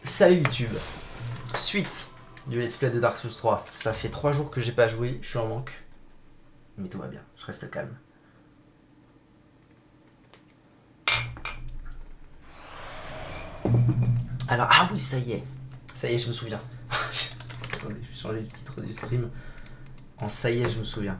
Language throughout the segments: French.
Salut YouTube. Suite du let's play de Dark Souls 3. Ça fait 3 jours que j'ai pas joué, je suis en manque. Mais tout va bien, je reste calme. Alors, ah oui, ça y est. Ça y est, je me souviens. Attendez, je vais changer le titre du stream. En ça y est, je me souviens.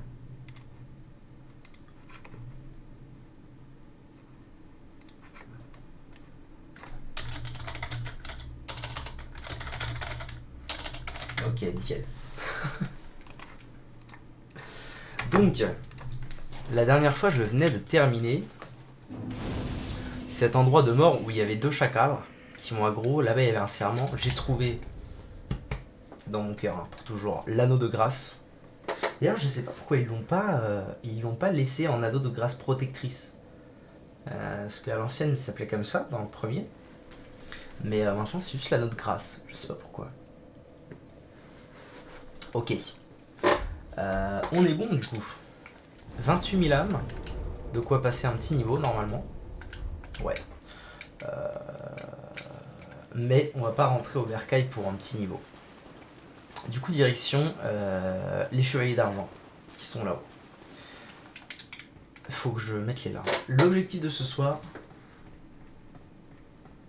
Ok, nickel. Donc, la dernière fois, je venais de terminer cet endroit de mort où il y avait 2 chacals qui m'ont aggro. Là-bas, il y avait un serment. J'ai trouvé dans mon cœur, hein, pour toujours, l'anneau de grâce. D'ailleurs, je sais pas pourquoi ils l'ont pas laissé en anneau de grâce protectrice. Parce qu'à l'ancienne, il s'appelait comme ça dans le premier. Mais maintenant, c'est juste l'anneau de grâce. Je sais pas pourquoi. Ok. On est bon du coup. 28 000 âmes. De quoi passer un petit niveau normalement. Ouais. Mais on va pas rentrer au bercail pour un petit niveau. Du coup, direction les chevaliers d'argent qui sont là-haut. Faut que je mette les larmes. L'objectif de ce soir.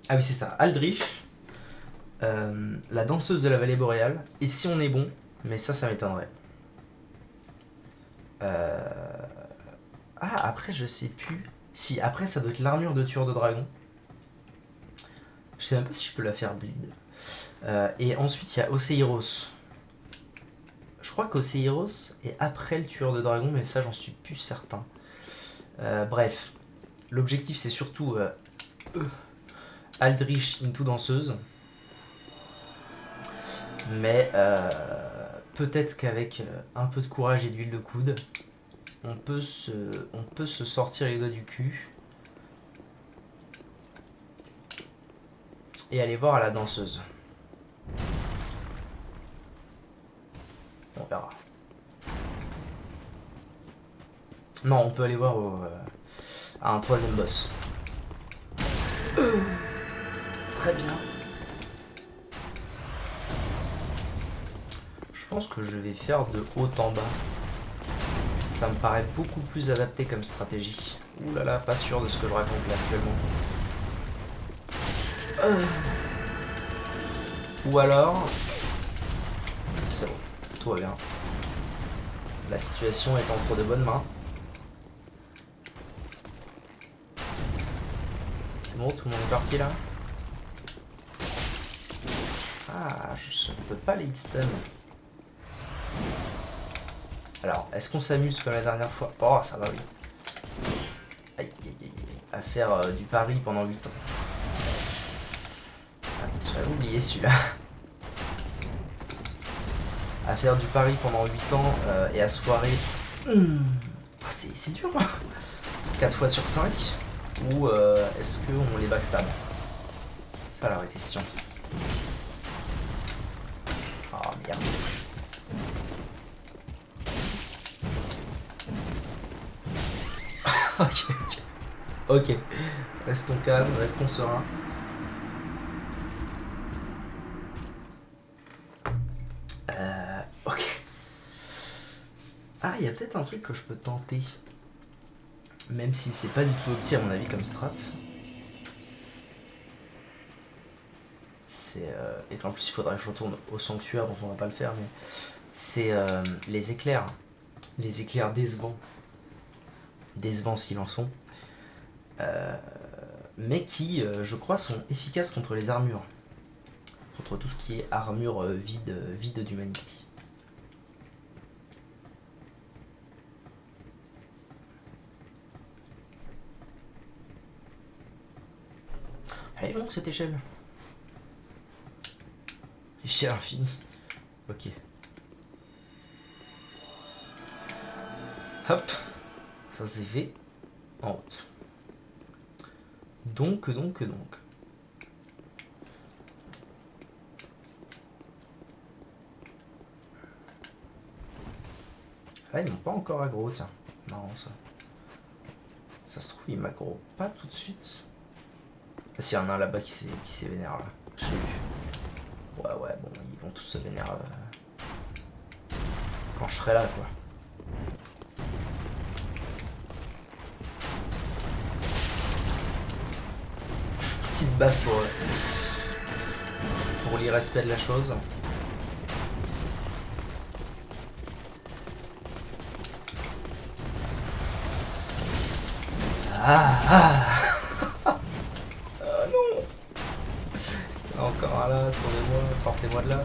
Ah oui, c'est ça. Aldrich, la danseuse de la vallée boréale. Et si on est bon, mais ça m'étonnerait. Ah, après, je sais plus. Si, après, ça doit être l'armure de tueur de dragon. Je sais même pas si je peux la faire bleed. Et ensuite, il y a Oceiros. Je crois qu'Oceiros est après le tueur de dragon, mais ça, j'en suis plus certain. Bref, l'objectif, c'est surtout Aldrich into danseuse. Mais peut-être qu'avec un peu de courage et d'huile de coude, on peut se sortir les doigts du cul et aller voir à la danseuse. On verra. Non, on peut aller voir à un 3e boss. Très bien. Je pense que je vais faire de haut en bas. Ça me paraît beaucoup plus adapté comme stratégie. Ouh là là, pas sûr de ce que je raconte là actuellement. Ou alors... C'est bon, tout va bien. La situation est entre de bonnes mains. C'est bon, tout le monde est parti là. Ah, je ne peux pas les hit stun. Alors, est-ce qu'on s'amuse comme la dernière fois? Oh, ça va, oui. Aïe, aïe, aïe, aïe. À faire du pari pendant 8 ans. Ah, j'avais oublié celui-là. À faire du pari pendant 8 ans et à se foirer. Ah, c'est dur. 4 fois sur 5. Ou est-ce qu'on les backstab? Ça la vraie question. Oh merde. Ok. Restons calmes, restons sereins. Ok. Ah, il y a peut-être un truc que je peux tenter. Même si c'est pas du tout opti à mon avis comme strat. Et qu'en plus il faudrait que je retourne au sanctuaire, donc on va pas le faire, mais c'est les éclairs. Les éclairs décevants. Décevants s'ils en sont. Mais qui, je crois, sont efficaces contre les armures. Contre tout ce qui est armure vide d'humanité. Elle est longue cette échelle. Échelle infinie. Ok. Hop. Ça c'est fait. En route. Donc. Ah, ils m'ont pas encore aggro, tiens. Marrant ça. Ça se trouve, ils m'aggro pas tout de suite. Ah si, il y en a un là-bas qui s'est vénère là. Je l'ai vu. bah ouais, bon, ils vont tous se vénérer quand je serai là, quoi. Petite baffe pour l'irrespect de la chose. Ah non. Encore un là, sauvez-moi, sortez-moi de là.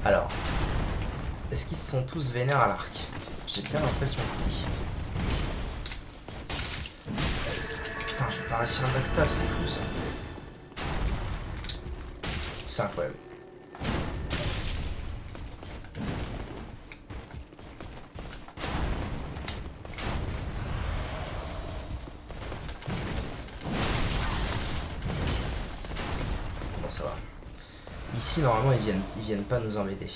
Alors, est-ce qu'ils se sont tous vénères à l'arc? J'ai bien l'impression que oui. Putain, je vais pas réussir un backstab, c'est fou ça. C'est incroyable. Bon, ça va. Ici, normalement, ils viennent pas nous embêter.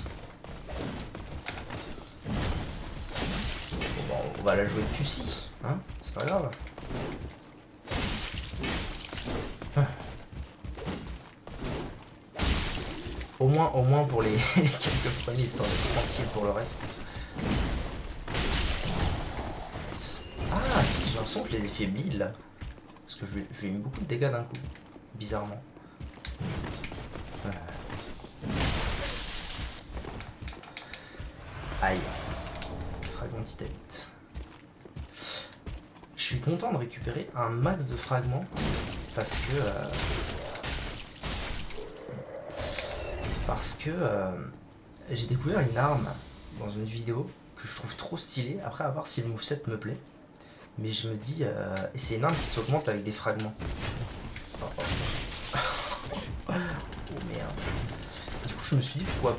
Bon, on va la jouer Pussy, hein? C'est pas grave. Au moins pour les quelques premiers, histoire d'être tranquille pour le reste. Ah si, j'ai l'impression que je les ai fait bleed là. Parce que je lui ai mis beaucoup de dégâts d'un coup. Bizarrement. Aïe. Fragment titanite. Je suis content de récupérer un max de fragments. Parce que j'ai découvert une arme dans une vidéo que je trouve trop stylée. Après, à voir si le moveset me plaît. Mais je me dis... et c'est une arme qui s'augmente avec des fragments. Oh merde. Du coup, je me suis dit pourquoi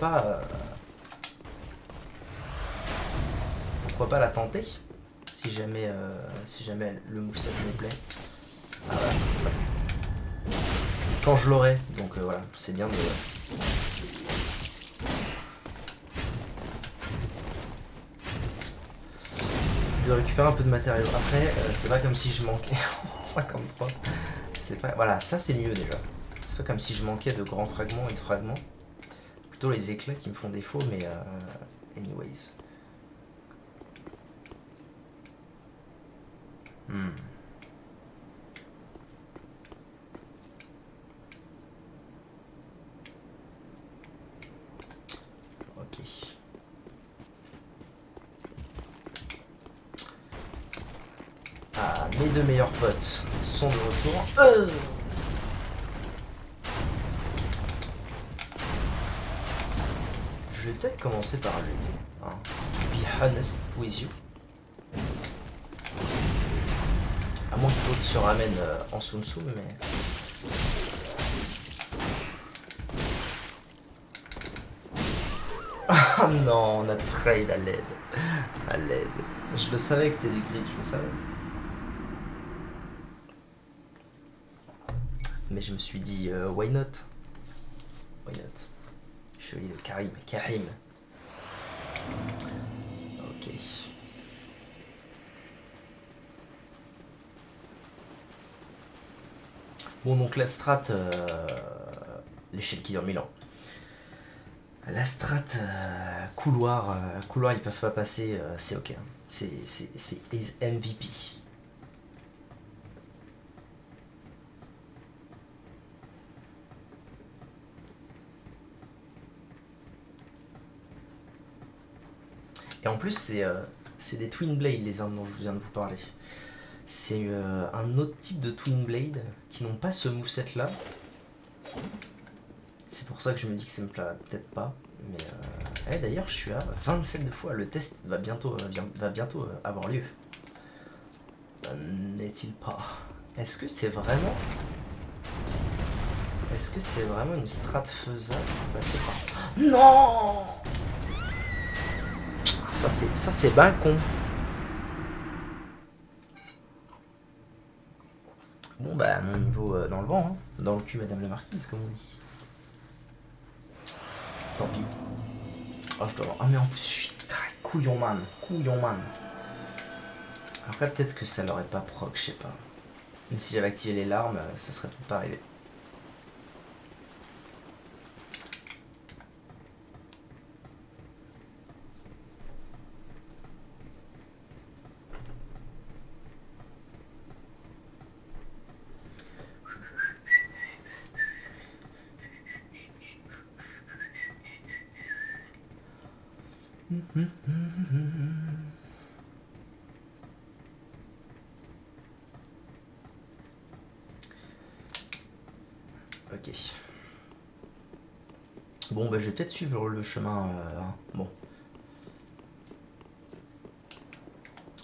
pas la tenter si jamais le moveset me plaît. Ah, voilà. Quand je l'aurai. Donc voilà, c'est bien de récupérer un peu de matériaux. Après, c'est pas comme si je manquais en 53. C'est pas... Voilà, ça c'est mieux déjà. C'est pas comme si je manquais de grands fragments et de fragments. Plutôt les éclats qui me font défaut, mais anyways. Ok. Ah, mes deux meilleurs potes sont de retour. Je vais peut-être commencer par lui. Hein. To be honest with you. À moins que l'autre se ramène en Tsum Tsum, mais... Ah non, on a trade à l'aide. À l'aide. Je le savais que c'était du grid, je le savais. Mais je me suis dit, why not? Why not? Chevalier de Karim. Ok. Bon, donc la strat... l'échelle qui dure 1000 ans. La strat couloir, ils peuvent pas passer, c'est ok. C'est MVP. Et en plus, c'est des Twin Blade, les armes dont je viens de vous parler. C'est un autre type de Twin Blade qui n'ont pas ce moveset là. C'est pour ça que je me dis que ça me plaira peut-être pas. Mais d'ailleurs, je suis à 27 de fois. Le test va bientôt avoir lieu. N'est-il pas? Est-ce que c'est vraiment une strat faisable de passer par... Non! Ça c'est ben con. Bon bah mon niveau dans le vent, hein. Dans le cul madame la marquise comme on dit. Tant pis. Oh je dois avoir... Ah mais en plus je suis couillon man. Après peut-être que ça l'aurait pas proc, je sais pas. Mais si j'avais activé les larmes, ça serait peut-être pas arrivé. Ok. Bon, bah je vais peut-être suivre le chemin. Bon.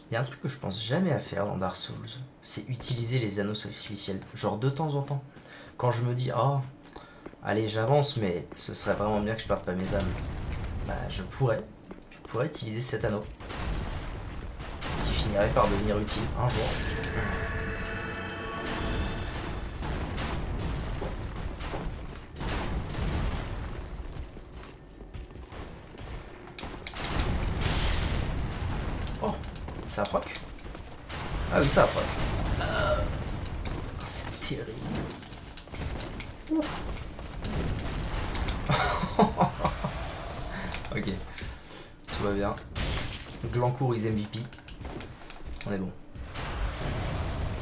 Il y a un truc que je pense jamais à faire dans Dark Souls, c'est utiliser les anneaux sacrificiels. Genre de temps en temps. Quand je me dis, oh, allez, j'avance, mais ce serait vraiment bien que je perde pas mes âmes. Bah, je pourrais utiliser cet anneau. Qui finirait par devenir utile un jour. Oh, ça proc? Ah oui, ça proc. C'est terrible. Ok, tout va bien. Glancourt is MVP. On est bon.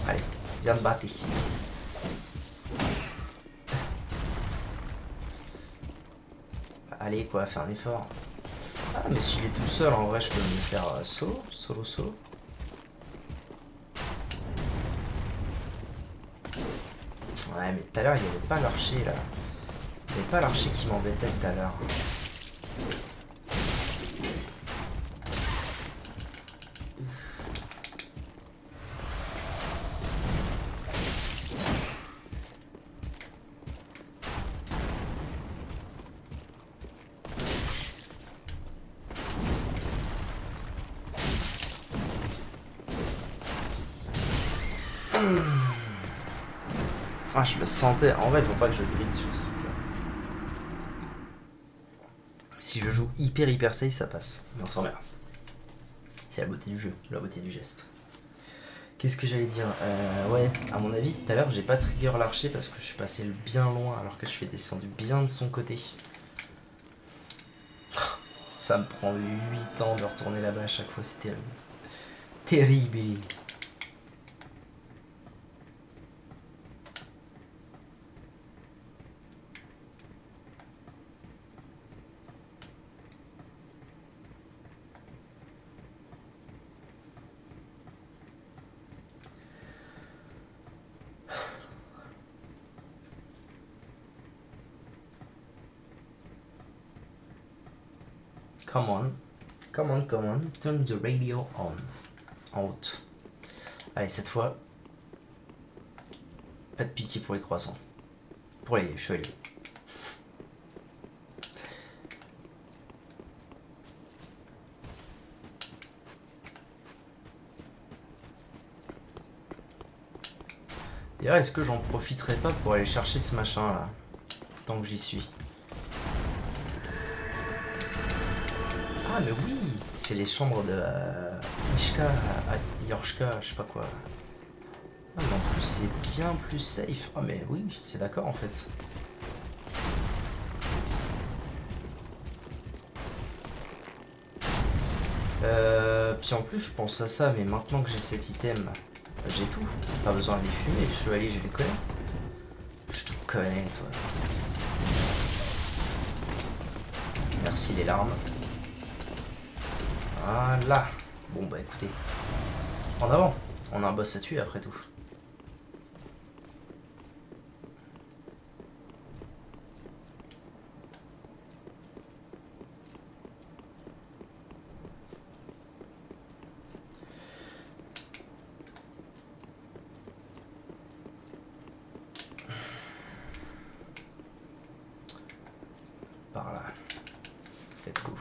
Allez, viens te battre. Allez quoi, fais un effort. Ah mais s'il est tout seul, en vrai je peux me faire solo. Ouais mais tout à l'heure il n'y avait pas l'archer là. Il n'y avait pas l'archer qui m'embêtait tout à l'heure. Ah, je le sentais. En vrai, il faut pas que je grille sur ce truc-là. Si je joue hyper safe, ça passe. Mais on s'en met. C'est la beauté du jeu, la beauté du geste. Qu'est-ce que j'allais dire? Ouais, à mon avis, tout à l'heure, j'ai pas trigger l'archer parce que je suis passé bien loin alors que je suis descendu bien de son côté. Ça me prend 8 ans de retourner là-bas à chaque fois, c'est terrible. Terrible. Come on, turn the radio on. En route. Allez, cette fois, pas de pitié pour les croissants. Pour les chevaliers. D'ailleurs, est-ce que j'en profiterai pas pour aller chercher ce machin là? Tant que j'y suis. Ah mais oui, c'est les chambres de Ishka, Yorshka, je sais pas quoi. Ah, mais en plus c'est bien plus safe. Ah mais oui, c'est d'accord en fait. Puis en plus je pense à ça, mais maintenant que j'ai cet item, j'ai tout. Pas besoin de les fumer, les chevaliers je les connais. Je te connais toi. Merci les larmes. Voilà. Bon bah écoutez. En avant. On a un boss à tuer après tout. Par là. Let's go.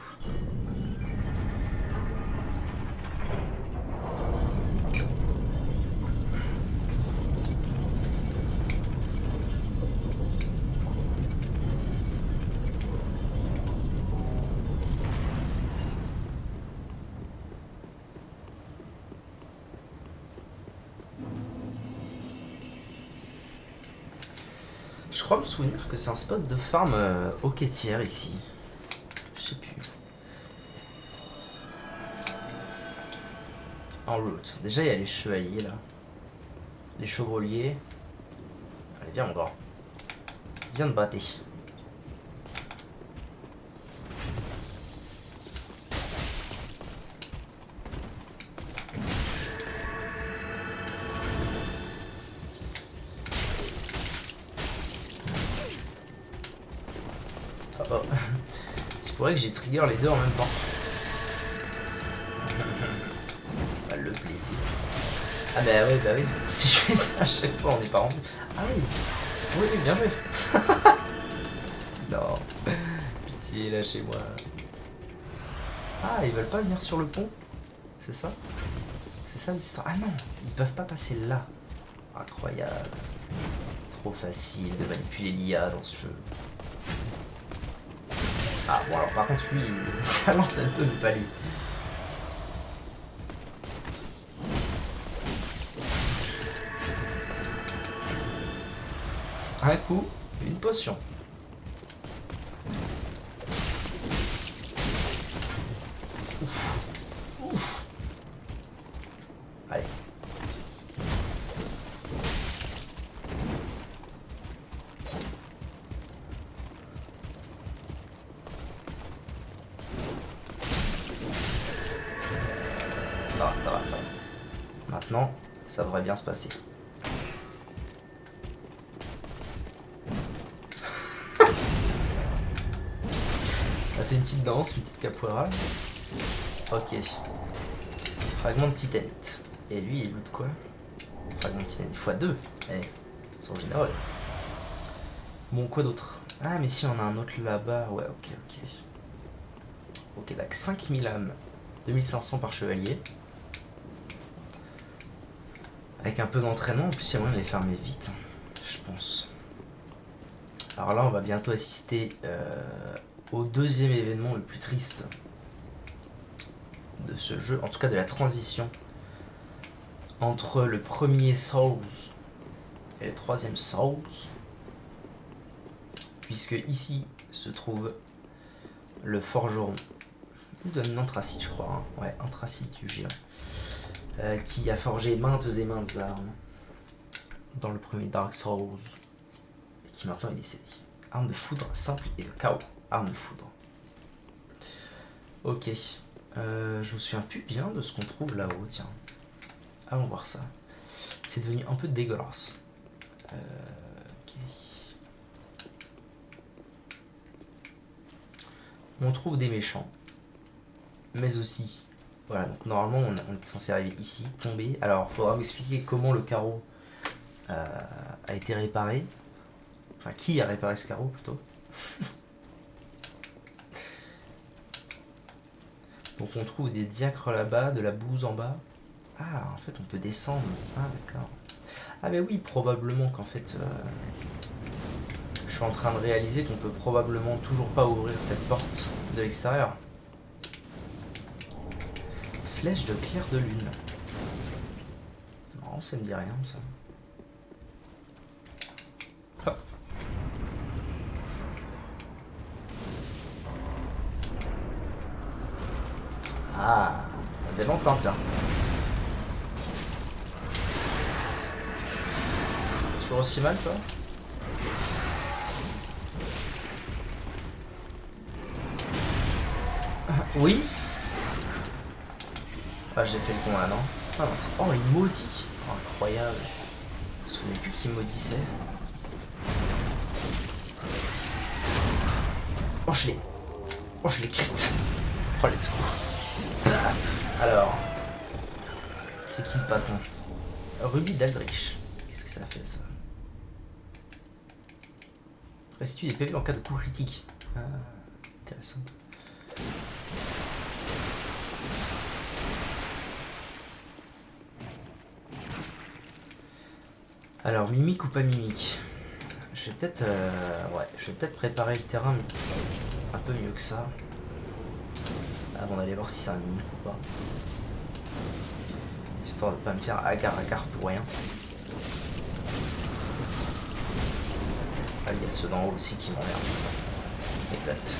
Je crois me souvenir que c'est un spot de farm au quêtière ici. Je sais plus. En route. Déjà il y a les chevaliers là. Les chevroliers. Allez viens mon grand. Viens te battre. oh. C'est pour vrai que j'ai trigger les deux en même temps. Ah, le plaisir. Ah bah oui. Si je fais ça à chaque fois, on n'est pas rendu. Ah oui. Oui, bien joué. Non. Pitié, lâchez-moi. Ah, ils veulent pas venir sur le pont? C'est ça? C'est ça l'histoire? Ah non, ils peuvent pas passer là. Incroyable. Trop facile de manipuler l'IA dans ce jeu. Ah bon alors par contre lui, ça lance un peu mais pas lui. Un coup, une potion. Ouf. Ouf. Allez. Ça va. Maintenant, ça devrait bien se passer. On a fait une petite danse, une petite capoeira. Ok. Fragment de titanite. Et lui, il loot quoi? Fragment de titanite x2. Eh, ils sont généreux. Bon, quoi d'autre? Ah, mais si, on a un autre là-bas. Ouais, ok. Ok, donc 5000 âmes. 2500 par chevalier. Avec un peu d'entraînement, en plus, il y a moyen de les fermer vite. Je pense. Alors là, on va bientôt assister au deuxième événement le plus triste de ce jeu, en tout cas de la transition entre le premier Souls et le troisième Souls, puisque ici se trouve le forgeron d'un anthracite, je crois, hein. Ouais, anthracite du géant, qui a forgé maintes et maintes armes dans le premier Dark Souls, et qui maintenant est décédé. Arme de foudre simple et de chaos. Arme de foudre. Ok. Je me souviens plus bien de ce qu'on trouve là-haut, tiens. Allons voir ça. C'est devenu un peu dégueulasse. Ok. On trouve des méchants. Mais aussi... Voilà, donc normalement on est censé arriver ici, tomber. Alors, il faudra m'expliquer comment le carreau a été réparé. Enfin, qui a réparé ce carreau plutôt. Donc on trouve des diacres là-bas, de la bouse en bas. Ah, en fait on peut descendre. Ah d'accord. Ah mais oui, probablement qu'en fait... je suis en train de réaliser qu'on peut probablement toujours pas ouvrir cette porte de l'extérieur. Flèche de clair de lune. Non, ça me dit rien ça. Hop. Ah, ça faisait longtemps, tiens. Toujours aussi mal, toi? Oui. Ah, j'ai fait le con là, non? Ah non, c'est... Oh, il maudit. Oh, incroyable. Je me souvenais plus qui maudissait. Oh, je l'ai crit. Oh, let's go. Alors, c'est qui le patron? Ruby d'Aldrich. Qu'est-ce que ça fait ça? Restitue des PV en cas de coup critique. Ah, intéressant. Alors, mimique ou pas mimique? Je vais peut-être préparer le terrain un peu mieux que ça. Avant d'aller voir si c'est un mimique ou pas. Histoire de pas me faire agar-agar pour rien. Ah, il y a ceux d'en haut aussi qui m'emmerdent, c'est ça. Exact.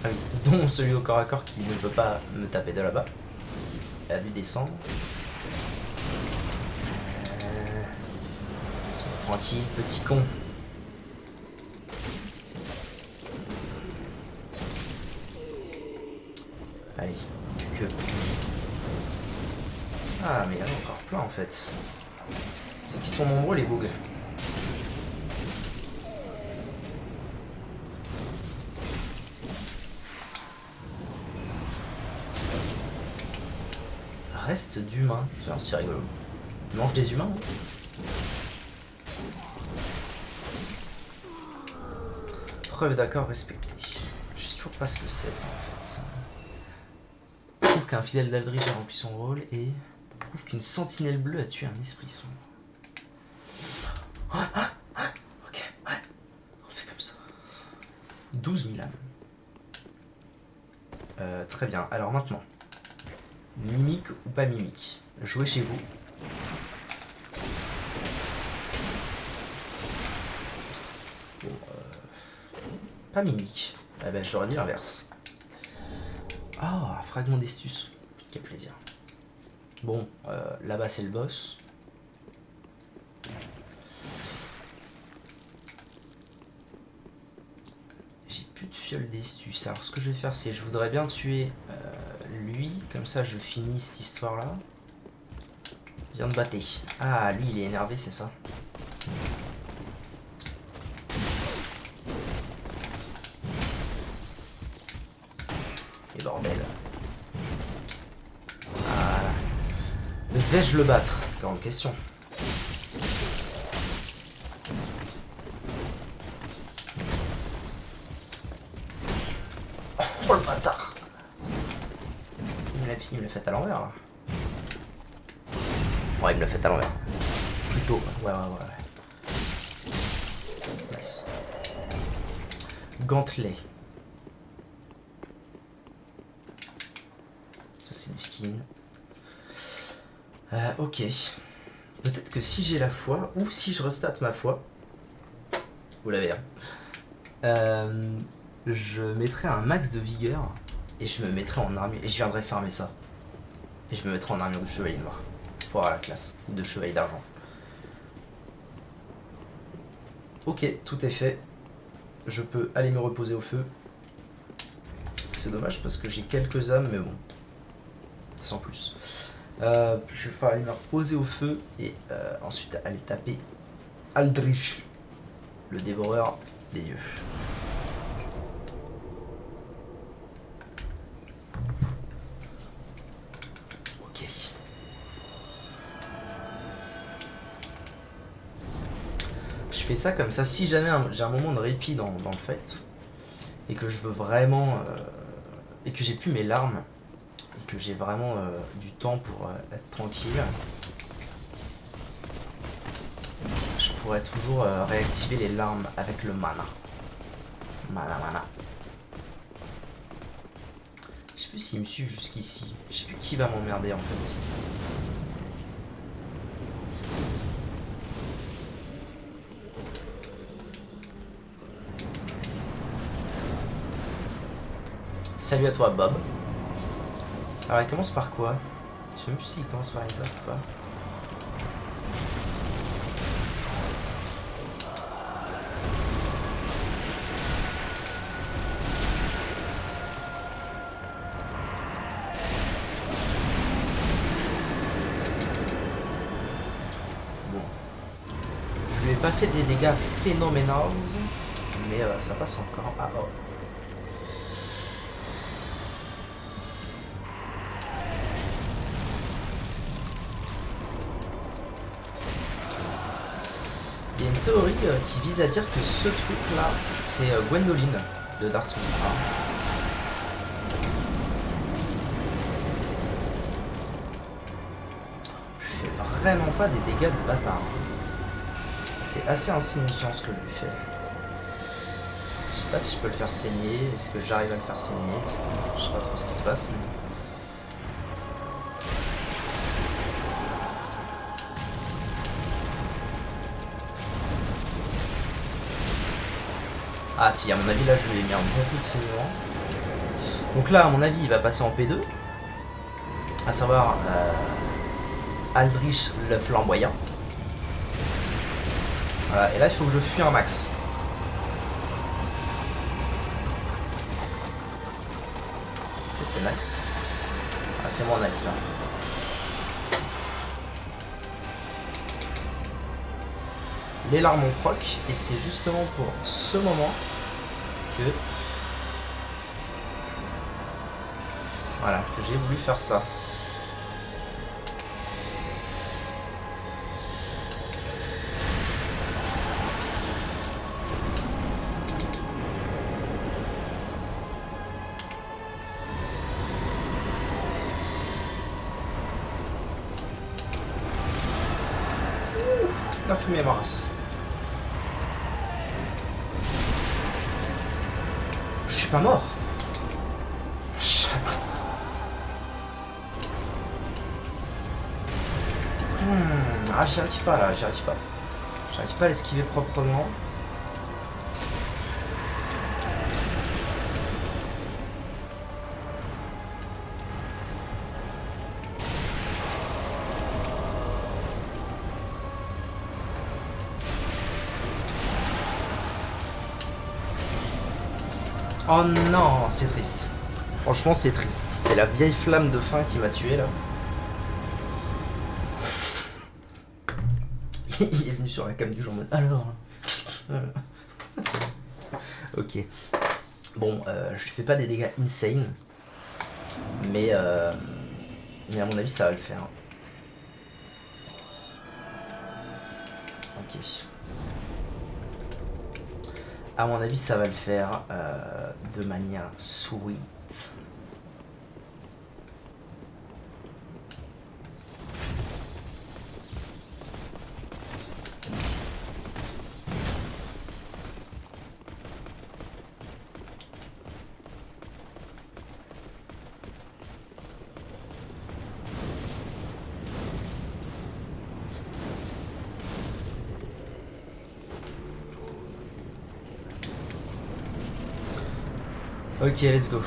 Ah oui, dont celui au corps à corps qui ne peut pas me taper de là-bas. Qui a dû descendre. Laisse-moi tranquille, petit con. Allez, plus que. Ah, mais il y en a encore plein en fait. C'est qu'ils sont nombreux les bugs. Reste d'humains. C'est rigolo. Ils mangent des humains, hein. Preuve d'accord respectée. Je sais toujours pas ce que c'est ça en fait. Prouve qu'un fidèle d'Aldrich a rempli son rôle et prouve qu'une sentinelle bleue a tué un esprit sombre. Ok, ouais. On fait comme ça. 12 000 âmes. Très bien. Alors maintenant. Mimique ou pas mimique? Jouez chez vous. Bon, pas mimique. Ah ben j'aurais dit l'inverse. Ah, fragment d'estus. Quel plaisir. Bon, là-bas c'est le boss. J'ai plus de fiole d'estus. Alors ce que je vais faire c'est, je voudrais bien tuer lui. Comme ça je finis cette histoire-là. Viens de battre. Ah, lui il est énervé, c'est ça. Et bordel. Voilà. Mais vais-je le battre? Grande question. Oh le bâtard! Il me l'a fait à l'envers là. Ouais, il me l'a fait à l'envers. Plutôt. Ouais. Nice. Gantelet. Ça c'est du skin. Ok. Peut-être que si j'ai la foi, ou si je restate ma foi, vous l'avez, hein, je mettrai un max de vigueur et je me mettrai en armure. Et je viendrai farmer ça. Et je me mettrai en armure de chevalier noir pour avoir la classe. Ou de chevalier d'argent. Ok, tout est fait. Je peux aller me reposer au feu. C'est dommage parce que j'ai quelques âmes, mais bon. Sans plus. Je vais aller me reposer au feu et ensuite aller taper Aldrich, le dévoreur des dieux. Ok. Je fais ça comme ça, si jamais j'ai un moment de répit dans le fight, et que je veux vraiment... et que j'ai plus mes larmes, et que j'ai vraiment du temps pour être tranquille, je pourrais toujours réactiver les larmes avec le mana. Mana. Je sais plus s'il me suit jusqu'ici. Je sais plus qui va m'emmerder en fait. Salut à toi Bob. Alors il commence par quoi? Je sais même plus s'il commence par une étape ou pas. Bon. Je lui ai pas fait des dégâts phénoménaux, mais ça passe encore. Ah oh. Il y a une théorie qui vise à dire que ce truc là c'est Gwendoline de Dark Souls 1. Je fais vraiment pas des dégâts de bâtard. C'est assez insignifiant ce que je lui fais. Je sais pas si je peux le faire saigner, est-ce que j'arrive à le faire saigner, parce que je sais pas trop ce qui se passe mais... Ah si, à mon avis là je lui ai mis un bon coup de saignement. Donc là à mon avis il va passer en P2. À savoir Aldrich le flamboyant. Voilà, et là il faut que je fuis un max. Et c'est nice. Ah c'est moins nice là. les larmes ont proc, et c'est justement pour ce moment que... Voilà, que j'ai voulu faire ça. On a fumé ma race. Je suis pas mort. Chat. Ah, j'y arrive pas là, j'y arrive pas. J'arrive pas à l'esquiver proprement. Oh non, c'est triste. Franchement, c'est triste. C'est la vieille flamme de fin qui m'a tué là. Il est venu sur la cam du jour en mode alors. Ok. Bon, je fais pas des dégâts insane. Mais à mon avis, ça va le faire. Ok. À mon avis, ça va le faire de manière sweet. Ok, let's go.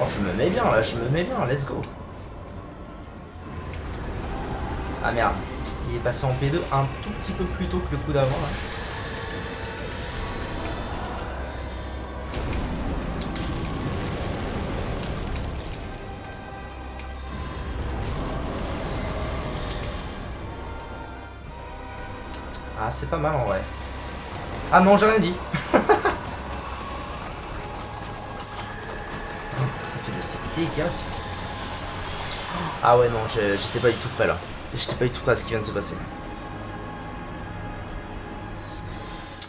Oh, je me mets bien là, je me mets bien, let's go. Ah merde, il est passé en P2 un tout petit peu plus tôt que le coup d'avant là. Ah, c'est pas mal en vrai. Ah non, j'ai rien dit. Ça fait de ces dégâts. Ah ouais, non, j'étais pas du tout prêt là. J'étais pas du tout prêt à ce qui vient de se passer.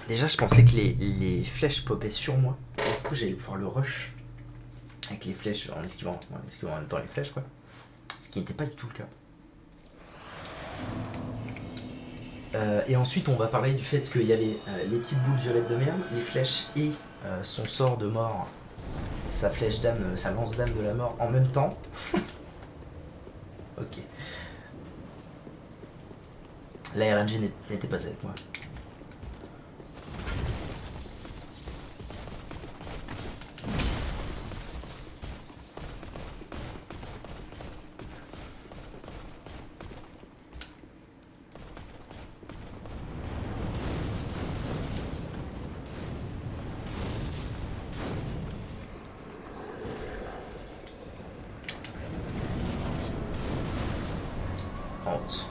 Déjà, je pensais que les flèches popaient sur moi. Et du coup, j'allais pouvoir le rush. Avec les flèches, en esquivant en même temps les flèches, quoi. Ce qui n'était pas du tout le cas. Et ensuite, on va parler du fait qu'il y avait les petites boules violettes de merde, les flèches et son sort de mort, sa flèche d'âme, sa lance d'âme de la mort en même temps. Ok. La RNG n'était pas avec moi. Honte.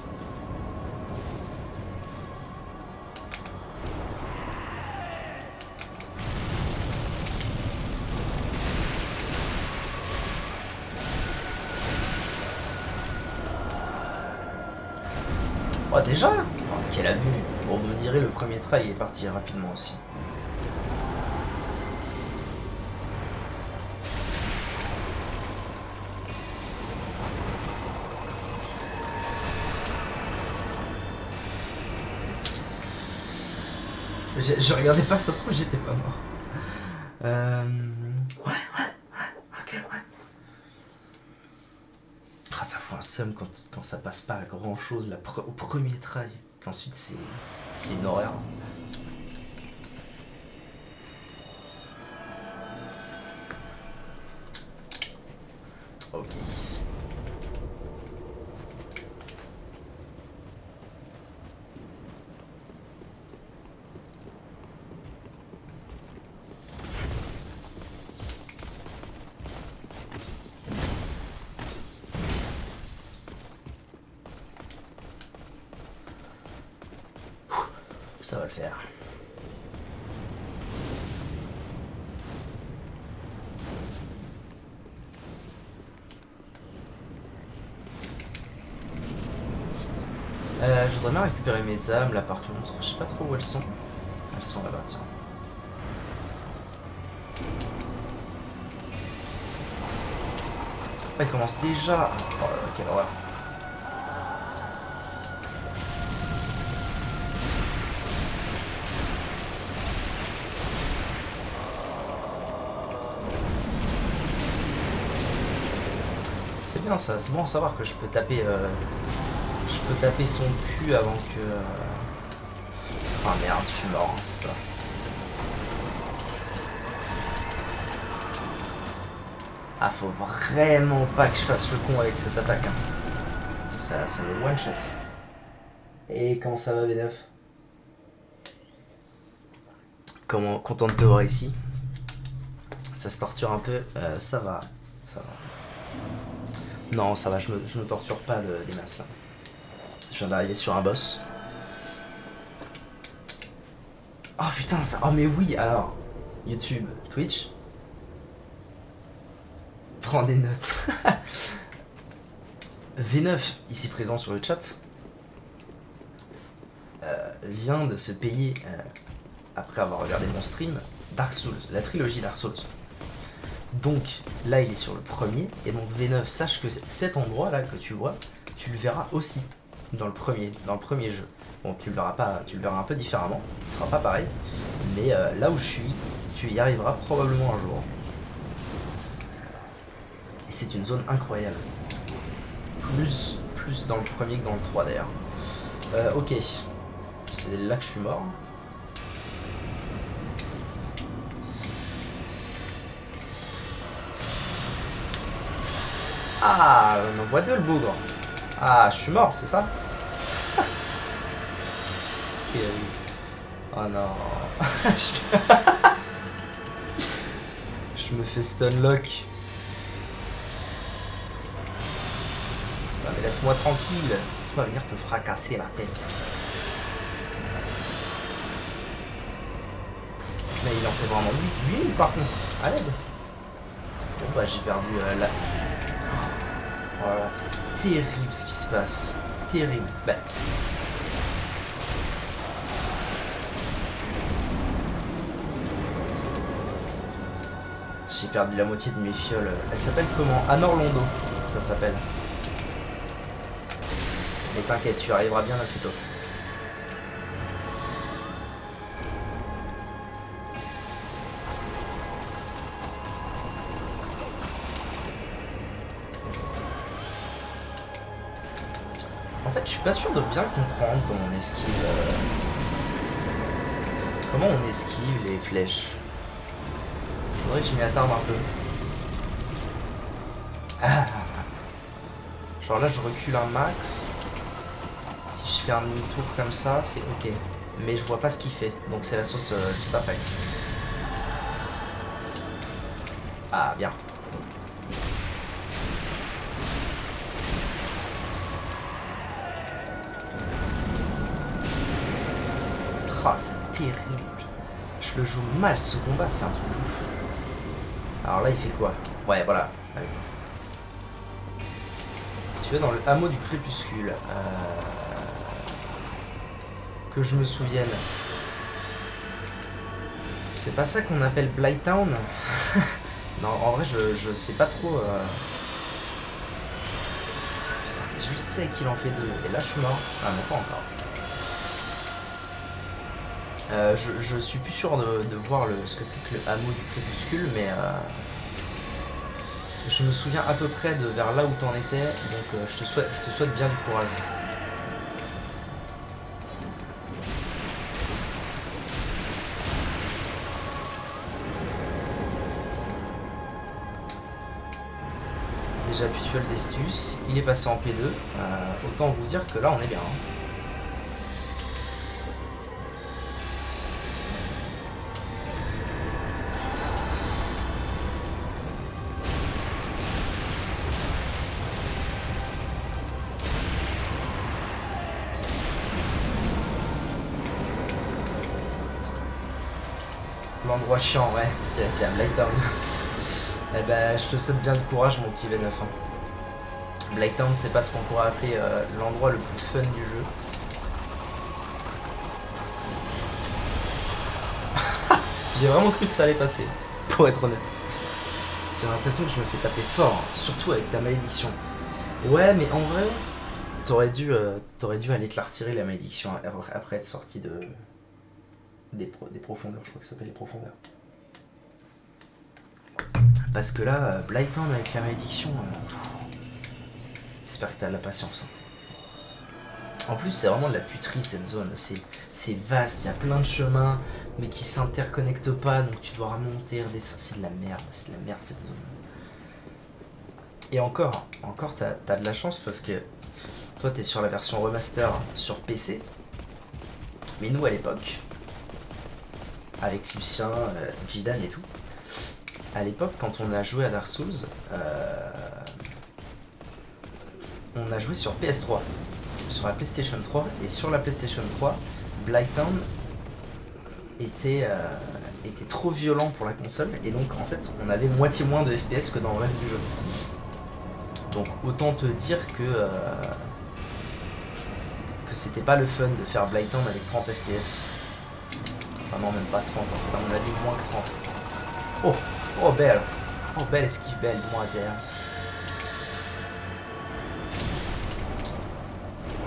Oh déjà? Oh, quel abus. Bon, vous me direz, le premier try il est parti rapidement aussi. Je regardais pas, ça se trouve j'étais pas mort. Ouais, ok, ouais. Ah, ça fout. fous un seum quand ça passe pas à grand chose au premier try. Qu'ensuite c'est une horreur. Ok. Ça va le faire. Je voudrais bien récupérer mes âmes là par contre. Je sais pas trop où elles sont. Elles sont là-bas, tiens. Ah, il commence déjà. Oh là là, quelle horreur. C'est bien ça, c'est bon à savoir que je peux taper son cul avant que... Ah merde, je suis mort, hein, c'est ça. Ah, faut vraiment pas que je fasse le con avec cette attaque. Hein. Ça me one-shot. Et comment ça va, V9? Comment content de te voir ici? Ça se torture un peu, ça va. Ça va. Non, ça va, je me torture pas des masses là. Je viens d'arriver sur un boss. Oh putain, ça. Oh mais oui, alors. YouTube, Twitch. Prends des notes. V9, ici présent sur le chat, vient de se payer, après avoir regardé mon stream, Dark Souls, la trilogie Dark Souls. Donc là il est sur le premier, et donc V9, sache que cet endroit là que tu vois, tu le verras aussi dans le premier jeu. Bon, tu le verras pas, tu le verras un peu différemment, ce sera pas pareil, mais là où je suis, tu y arriveras probablement un jour. Et c'est une zone incroyable. Plus dans le premier que dans le 3 d'ailleurs. Ok. C'est là que je suis mort. Ah, on en voit deux le bougre. Ah, je suis mort, c'est ça? Terrible. Oh non. Je me fais stunlock. Non mais laisse-moi tranquille. Laisse-moi venir te fracasser la tête. Mais il en fait vraiment lui par contre. À l'aide. Bon bah j'ai perdu la... Oh là là, c'est terrible ce qui se passe. Terrible. Bah. J'ai perdu la moitié de mes fioles. Elle s'appelle comment? Anor Londo, ça s'appelle. Mais t'inquiète, tu arriveras bien assez tôt. En fait, je suis pas sûr de bien comprendre comment on esquive. Comment on esquive les flèches. Faudrait que je m'y attarde un peu. Ah. Genre là, je recule un max. Si je fais un demi-tour comme ça, c'est ok. Mais je vois pas ce qu'il fait. Donc c'est la sauce juste après. Ah, bien. Ah, c'est terrible. Je le joue mal ce combat, c'est un truc ouf. Alors là, il fait quoi? Ouais, voilà. Allez. Tu es dans le hameau du crépuscule. Que je me souvienne. C'est pas ça qu'on appelle Blighttown? Non, en vrai, je sais pas trop. Putain, je sais qu'il en fait deux. Et là, je suis mort. Ah non, pas encore. Je suis plus sûr de voir ce que c'est que le hameau du crépuscule, mais Je me souviens à peu près de vers là où t'en étais, donc je te souhaite bien du courage. Déjà Pituel d'Estus, il est passé en P2, autant vous dire que là on est bien. Hein. L'endroit chiant, ouais, t'es à Blighttown. Eh ben, je te souhaite bien de courage, mon petit V9. Hein. Blighttown, c'est pas ce qu'on pourrait appeler l'endroit le plus fun du jeu. J'ai vraiment cru que ça allait passer, pour être honnête. J'ai l'impression que je me fais taper fort, hein, surtout avec ta malédiction. Ouais, mais en vrai, t'aurais dû aller te la retirer, la malédiction, après être sorti des profondeurs, je crois que ça s'appelle les profondeurs. Parce que là, Blighttown avec la malédiction, j'espère que t'as de la patience. Hein. En plus, c'est vraiment de la puterie cette zone. C'est vaste, il y a plein de chemins, mais qui s'interconnectent pas, donc tu dois remonter, redescendre. C'est de la merde cette zone. Et encore, t'as de la chance parce que toi, t'es sur la version remaster sur PC, mais nous à l'époque, avec Lucien, Jidan et tout. À l'époque, quand on a joué à Dark Souls, on a joué sur PS3, sur la PlayStation 3, et sur la PlayStation 3, Blighttown était trop violent pour la console, et donc en fait, on avait moitié moins de FPS que dans le reste du jeu. Donc autant te dire que c'était pas le fun de faire Blighttown avec 30 FPS. Enfin non, même pas 30, en fait, à mon avis, moins que 30. Oh, oh belle. Oh belle esquive, belle demoiselle.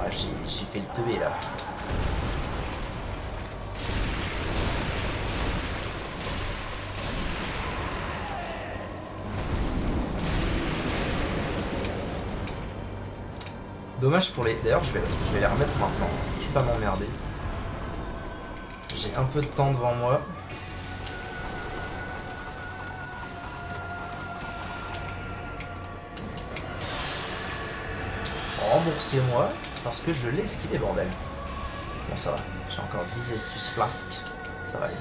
Ouais, j'ai fait le teubé là. Dommage pour les... D'ailleurs, je vais les remettre maintenant. Je vais pas m'emmerder. J'ai un peu de temps devant moi. Remboursez-moi, parce que je l'ai esquivé, bordel. Bon, ça va. J'ai encore 10 Estus flasques. Ça va aller.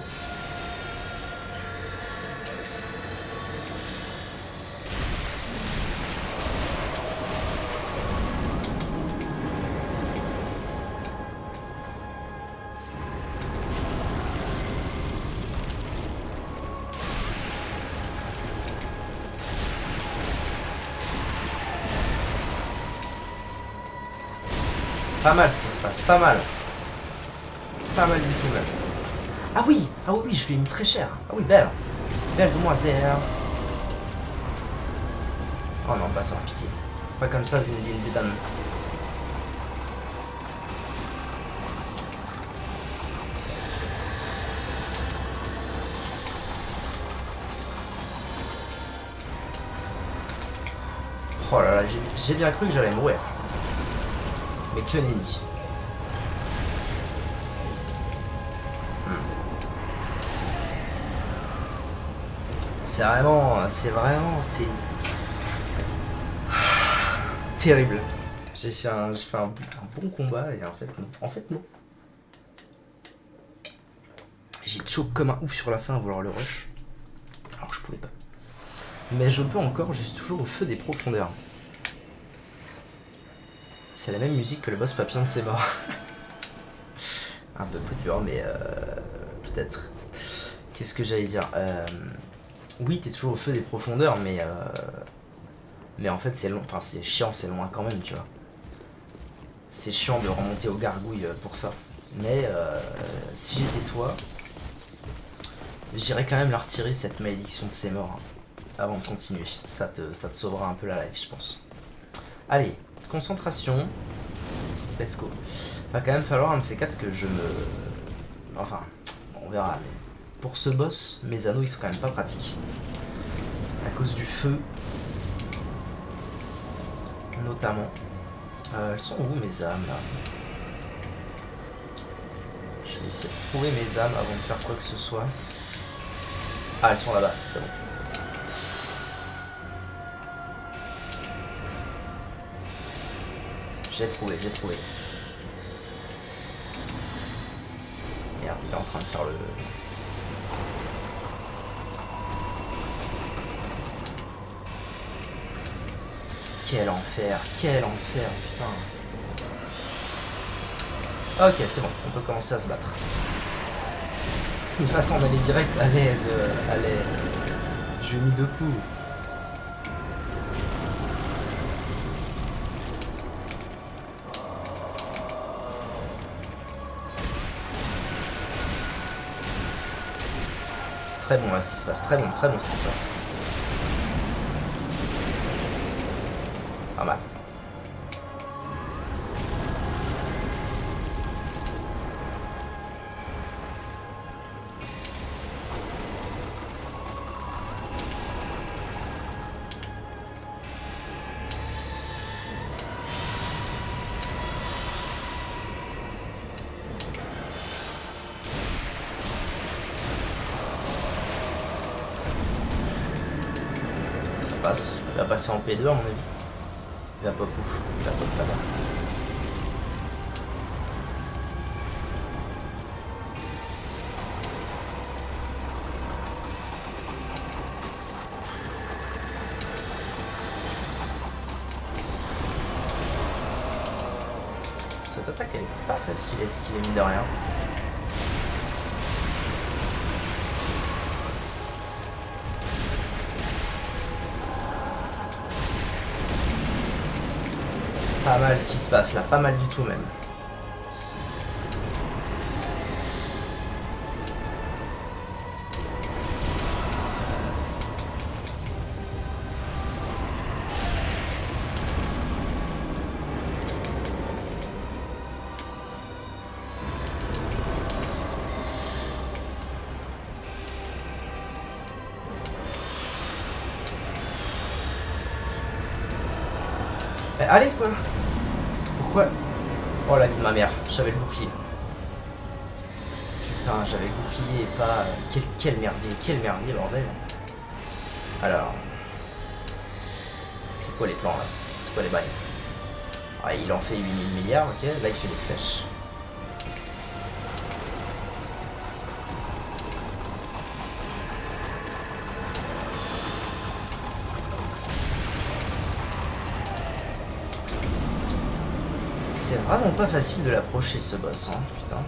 Pas mal ce qui se passe, pas mal. Pas mal du tout même. Ah oui, je lui ai mis très cher. Ah oui, belle. Belle demoiselle. Oh non, pas sans pitié. Pas comme ça, Zinedine Zidane. Oh là là, j'ai bien cru que j'allais mourir. Mais que nenni. C'est terrible. J'ai fait un bon combat et en fait non. J'ai choke comme un ouf sur la fin à vouloir le rush. Alors que je pouvais pas. Mais je peux encore, juste toujours au feu des profondeurs. C'est la même musique que le boss papillon de ses morts. Un peu plus dur, mais peut-être. Qu'est-ce que j'allais dire oui, t'es toujours au feu des profondeurs, mais en fait c'est long, enfin c'est chiant, c'est loin quand même, tu vois. C'est chiant de remonter aux gargouilles pour ça. Mais si j'étais toi, j'irais quand même la retirer cette malédiction de ses morts avant de continuer. Ça te sauvera un peu la life, je pense. Allez, concentration. Let's go. Va quand même falloir un de ces quatre que je me... Enfin, on verra, mais... Pour ce boss, mes anneaux ils sont quand même pas pratiques. À cause du feu, notamment. Elles sont où mes âmes là? Je vais essayer de trouver mes âmes avant de faire quoi que ce soit. Ah, elles sont là-bas, c'est bon. J'ai trouvé, j'ai trouvé. Merde, il est en train de faire le... Quel enfer, putain. Ok, c'est bon, on peut commencer à se battre. De toute façon, on allait direct à l'aide, à l'aide. Je lui ai mis 2 coups. Très bon là, ce qui se passe, très bon ce qui se passe. Pas mal. Il va passer en P2 à mon avis. Il va pas push, il va pas là-bas. Cette attaque elle est pas facile à esquiver mine de rien. Pas mal ce qui se passe là, pas mal du tout même. Allez quoi. Pourquoi? Oh la vie de ma mère, j'avais le bouclier. Putain, j'avais le bouclier et pas... Quel merdier bordel. Alors... C'est quoi les plans là? C'est quoi les bails? Ah, il en fait 8000 milliards, ok, là il fait des flèches. C'est vraiment pas facile de l'approcher ce boss, hein, putain.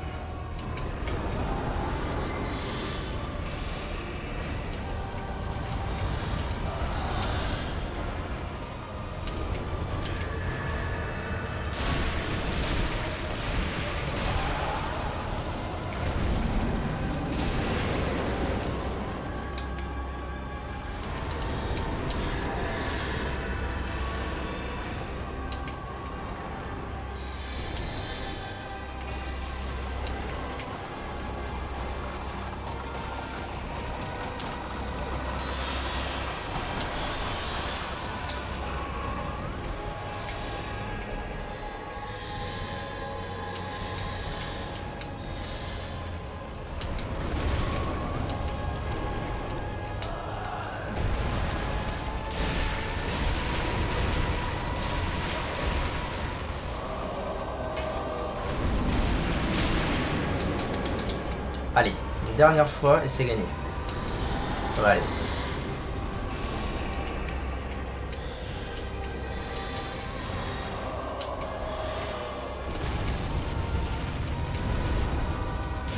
Allez, une dernière fois et c'est gagné. Ça va aller.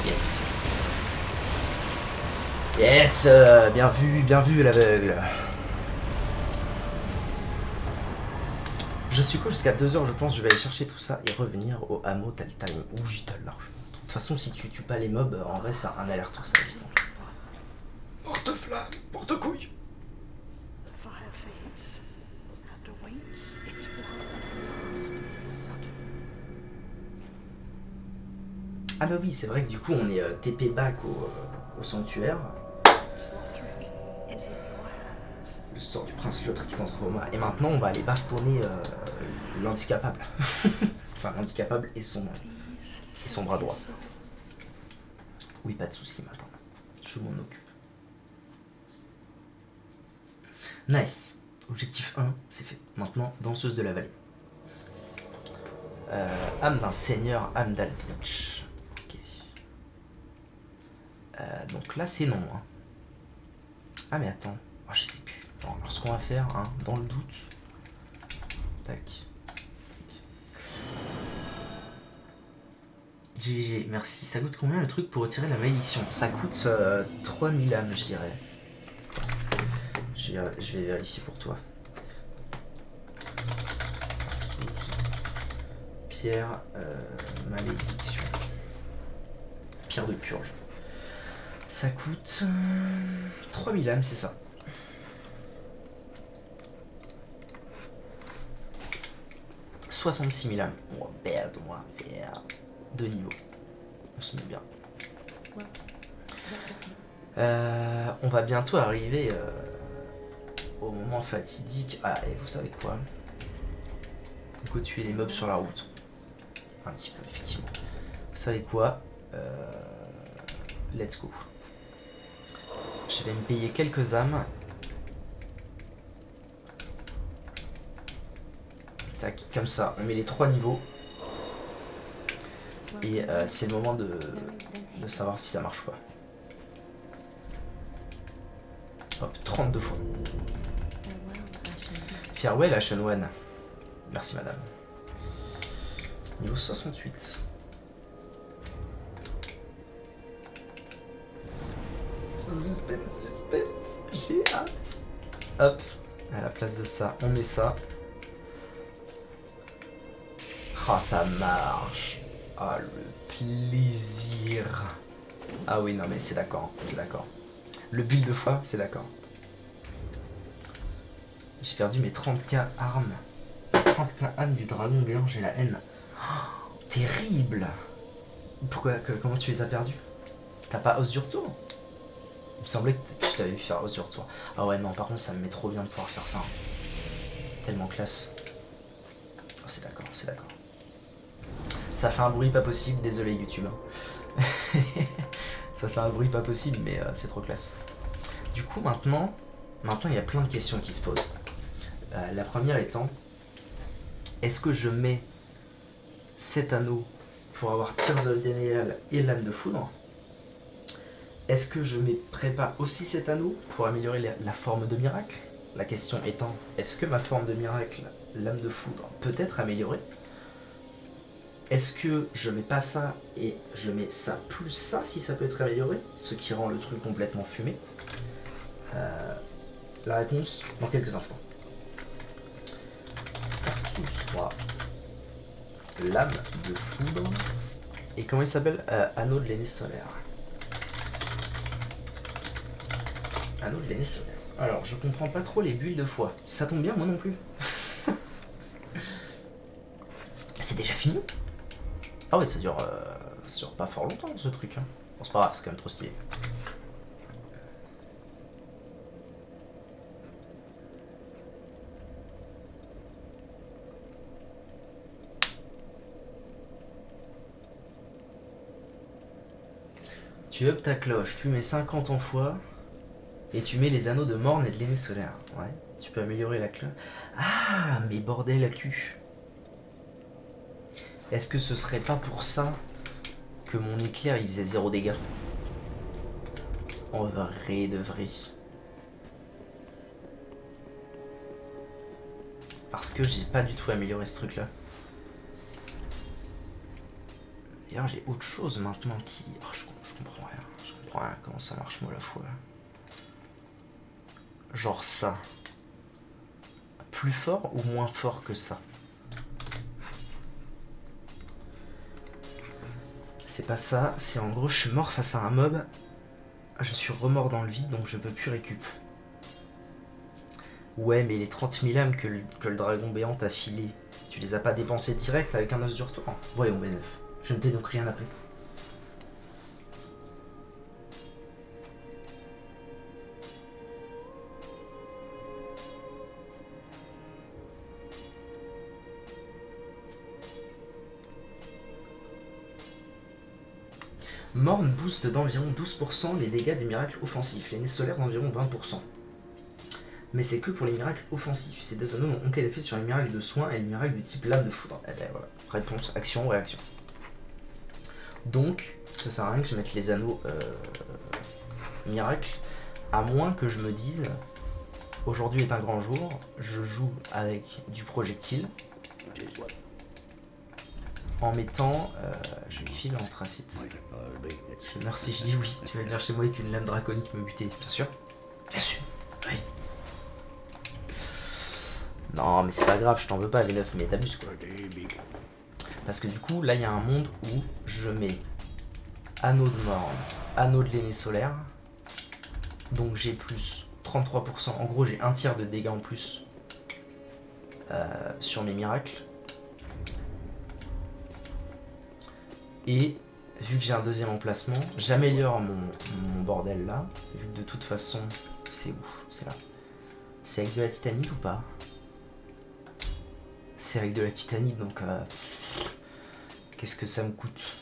Yes. Yes, bien vu l'aveugle. Je suis cool jusqu'à 2h, je pense. Je vais aller chercher tout ça et revenir au hameau Taltime où j'ai de l'argent. De toute façon, si tu tues pas les mobs, en vrai, c'est un aller-retour, ça va vite. Morte flamme, morte couille. Ah bah oui, c'est vrai que du coup, on est TP back au sanctuaire. Le sort du prince l'autre qui t'entre. Et maintenant, on va aller bastonner l'handicapable. Enfin, l'handicapable et son bras droit. Oui, pas de soucis maintenant. Je m'en occupe. Nice. Objectif 1, c'est fait. Maintenant, danseuse de la vallée. Âme d'un seigneur, âme d'Aldrich. Ok. Donc là, c'est non. Hein. Ah, mais attends. Oh, je sais plus. Bon, alors, ce qu'on va faire, hein, dans le doute. Tac. GG, merci. Ça coûte combien le truc pour retirer la malédiction? Ça coûte 3000 âmes, je dirais. Je vais vérifier pour toi. Pierre, malédiction. Pierre de purge. Ça coûte 3000 âmes, c'est ça. « 66 000 âmes. Oh, merde, moi, c'est 2 niveaux. On se met bien. On va bientôt arriver au moment fatidique. Ah, et vous savez quoi? On peut tuer les mobs sur la route. Un petit peu, effectivement. Vous savez quoi? Let's go. Je vais me payer quelques âmes. Tac, comme ça, on met les 3 niveaux. Et c'est le moment de savoir si ça marche ou pas. Hop, 32 fois. Farewell à Shenwan. Merci madame. Niveau 68. Suspense. J'ai hâte. Hop, à la place de ça, on met ça. Ah, ça marche. Ah, le plaisir. Ah oui, non mais c'est d'accord, c'est d'accord. Le build de foi, c'est d'accord. J'ai perdu mes 30k armes. 30k âmes du dragon béant, j'ai la haine. Oh, terrible. Pourquoi, comment tu les as perdus? T'as pas os du retour? Il me semblait que je t'avais vu faire os du retour. Ah ouais, non, par contre, ça me met trop bien de pouvoir faire ça. Tellement classe. Oh, c'est d'accord, c'est d'accord. Ça fait un bruit pas possible, désolé YouTube. Ça fait un bruit pas possible, mais c'est trop classe. Du coup, maintenant, il y a plein de questions qui se posent. La première étant, est-ce que je mets cet anneau pour avoir Tears of Denial et l'âme de foudre? Est-ce que je prépare aussi cet anneau pour améliorer la forme de miracle? La question étant, est-ce que ma forme de miracle, l'âme de foudre, peut être améliorée? Est-ce que je mets pas ça et je mets ça plus ça si ça peut être amélioré? Ce qui rend le truc complètement fumé. La réponse dans quelques instants. Tartus 3. Lame de foudre. Et comment il s'appelle? Anneau de l'aîné solaire. Anneau de l'aîné solaire. Alors, je comprends pas trop les bulles de foi. Ça tombe bien, moi non plus. C'est déjà fini? Ah ouais, ça dure pas fort longtemps ce truc. Hein. Bon, c'est pas grave, c'est quand même trop stylé. Tu up ta cloche, tu mets 50 en foi, et tu mets les anneaux de morne et de l'aîné solaire. Ouais, tu peux améliorer la cloche. Ah, mais bordel à cul. Est-ce que ce serait pas pour ça que mon éclair il faisait 0 dégâts? En vrai de vrai. Parce que j'ai pas du tout amélioré ce truc là. D'ailleurs j'ai autre chose maintenant qui... Oh, je comprends rien. Je comprends rien comment ça marche moi la foi. Genre ça. Plus fort ou moins fort que ça? C'est pas ça, c'est en gros je suis mort face à un mob. Je suis remort dans le vide donc je peux plus récup. Ouais mais les 30 000 âmes que le dragon béant t'a filé, tu les as pas dépensées direct avec un os du retour? Voyons B9, je ne t'ai donc rien appris. Morne booste d'environ 12% les dégâts des miracles offensifs, les nez solaires d'environ 20%. Mais c'est que pour les miracles offensifs. Ces deux anneaux n'ont aucun effet sur les miracles de soins et les miracles du type lame de foudre. Eh ben voilà, réponse, action, réaction. Donc, ça sert à rien que je mette les anneaux miracles, à moins que je me dise, aujourd'hui est un grand jour, je joue avec du projectile, en mettant, je lui file l'anthracite. Merci, je dis oui, tu vas venir chez moi avec une lame draconique me buter, bien sûr. Bien sûr, oui. Non, mais c'est pas grave, je t'en veux pas, V9, mais t'abuses quoi. Parce que du coup, là, il y a un monde où je mets anneau de morne, anneau de l'aîné solaire. Donc j'ai plus 33%. En gros, j'ai un tiers de dégâts en plus sur mes miracles. Et vu que j'ai un deuxième emplacement, j'améliore mon bordel là. Vu que de toute façon, c'est où? C'est là. C'est avec de la titanite ou pas? C'est avec de la titanite, donc qu'est-ce que ça me coûte?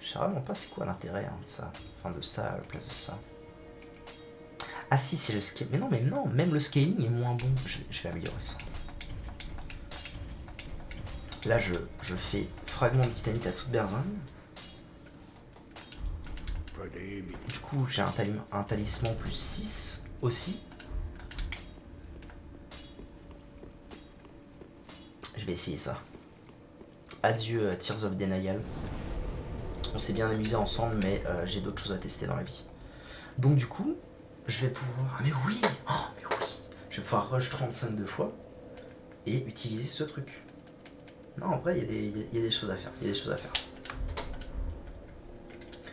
Je sais vraiment pas c'est quoi l'intérêt de ça. Enfin de ça à la place de ça. Ah si, c'est le scale. Mais non, même le scaling est moins bon. Je vais améliorer ça. Là, je fais fragment de titanite à toute berzingue. Du coup, j'ai un talisman plus 6 aussi. Je vais essayer ça. Adieu Tears of Denial. On s'est bien amusé ensemble, mais j'ai d'autres choses à tester dans la vie. Donc du coup, je vais pouvoir... Ah mais oui, mais oui. Je vais pouvoir rush 35 deux fois et utiliser ce truc. Non, en vrai, il y a des choses à faire. Il y a des choses à faire.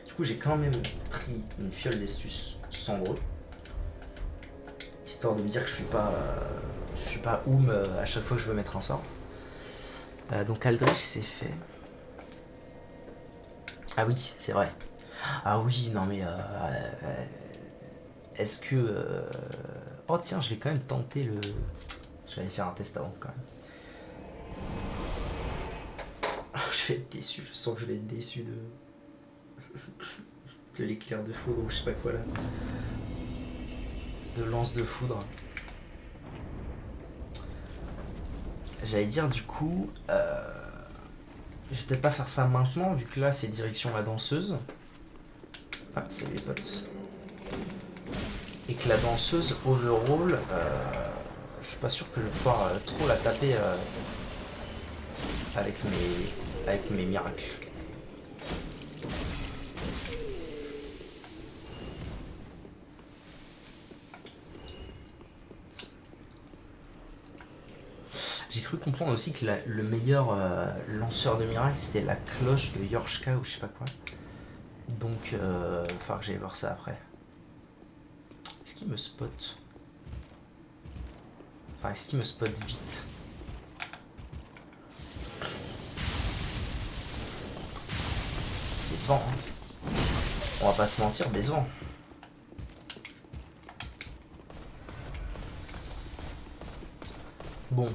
Du coup, j'ai quand même pris une fiole d'estus cendreux, histoire de me dire que je suis pas oum à chaque fois que je veux mettre un sort. Donc Aldrich, c'est fait. Ah oui, c'est vrai. Ah oui, non mais... est-ce que... Oh tiens, je vais quand même tenter le... Je vais aller faire un test avant quand même. Je vais être déçu, je sens que je vais être déçu de l'éclair de foudre ou je sais pas quoi là. De lance de foudre. J'allais dire du coup... je vais peut-être pas faire ça maintenant vu que là c'est direction la danseuse. Ah, c'est les potes. Et que la danseuse overall, je suis pas sûr que je vais pouvoir trop la taper avec mes miracles. J'ai cru comprendre aussi que le meilleur lanceur de miracles c'était la cloche de Yorshka ou je sais pas quoi. Donc, il va falloir que j'aille voir ça après. Est-ce qu'il me spot? Enfin, est-ce qu'il me spot vite? Décevant, hein. On va pas se mentir, décevant. Bon.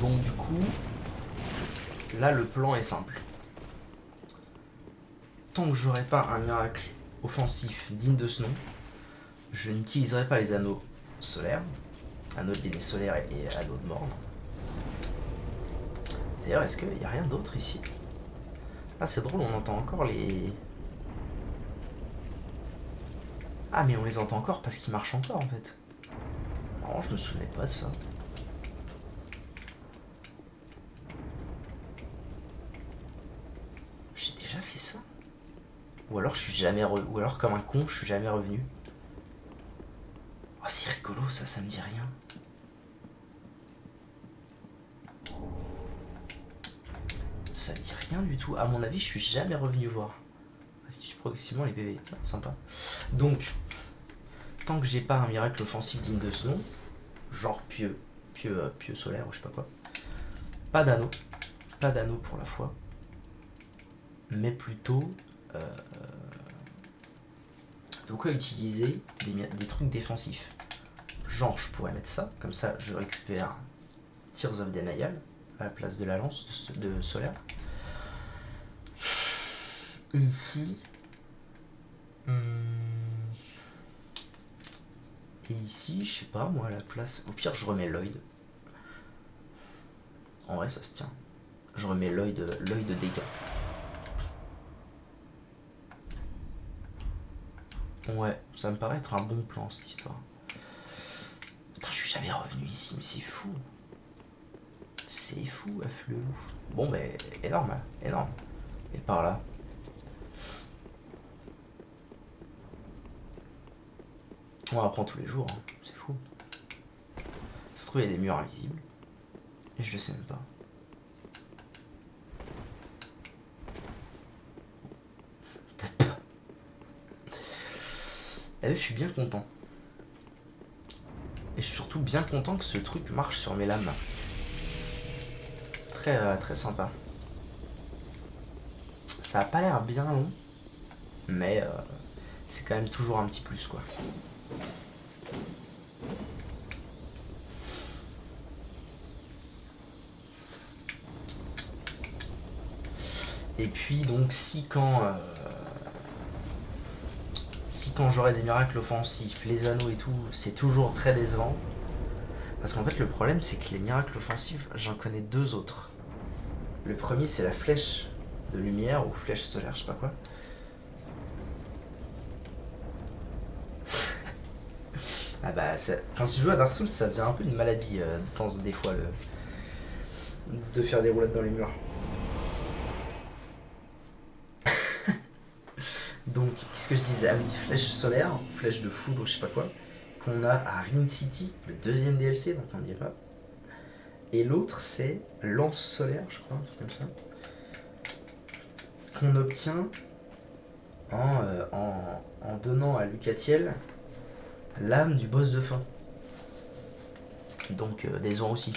Donc du coup, là le plan est simple. Tant que j'aurai pas un miracle offensif digne de ce nom, je n'utiliserai pas les anneaux solaires, anneaux de l'aîné solaire et anneaux de morne. D'ailleurs, est-ce qu'il n'y a rien d'autre ici? Ah, c'est drôle, on entend encore les... Ah, mais on les entend encore parce qu'ils marchent encore en fait. Non, je me souvenais pas de ça. J'ai déjà fait ça? Ou alors je suis jamais ou alors comme un con, je suis jamais revenu. Oh, c'est rigolo ça me dit rien. Ça me dit rien du tout. À mon avis, je suis jamais revenu voir. Restitue progressivement les PV. Ah, sympa. Donc, tant que j'ai pas un miracle offensif digne de ce nom, genre pieux solaire ou je sais pas quoi, pas d'anneau. Pas d'anneau pour la fois. Mais plutôt... de quoi utiliser des trucs défensifs. genre je pourrais mettre ça, comme ça je récupère Tears of Denial à la place de la lance de solaire. Et ici... Et ici, je sais pas, moi, à la place... Au pire, je remets Lloyd. En vrai, ça se tient. Je remets Lloyd de dégâts. Ouais, ça me paraît être un bon plan, cette histoire. Putain, je suis jamais revenu ici, mais c'est fou. C'est fou, affleux. Bon, mais énorme, énorme. Et par là... On apprend tous les jours, hein. C'est fou. Ça se trouve, il y a des murs invisibles. Et je le sais même pas. Peut-être pas. Et là, je suis bien content. Et je suis surtout bien content que ce truc marche sur mes lames. Très sympa. Ça a pas l'air bien long. Mais c'est quand même toujours un petit plus, quoi. Et puis donc si quand j'aurai des miracles offensifs, les anneaux et tout, c'est toujours très décevant. Parce qu'en fait le problème c'est que les miracles offensifs, j'en connais deux autres. Le premier c'est la flèche de lumière ou flèche solaire, je sais pas quoi. Ah bah quand tu joues à Dark Souls ça devient un peu une maladie, je pense des fois de faire des roulades dans les murs. Donc, qu'est-ce que je disais? Ah oui, flèche solaire, flèche de foudre, je sais pas quoi, qu'on a à Ring City, le deuxième DLC, donc on n'y est pas. Et l'autre, c'est lance solaire, je crois, un truc comme ça, qu'on obtient en donnant à Lucatiel l'âme du boss de fin. Donc, des ans aussi.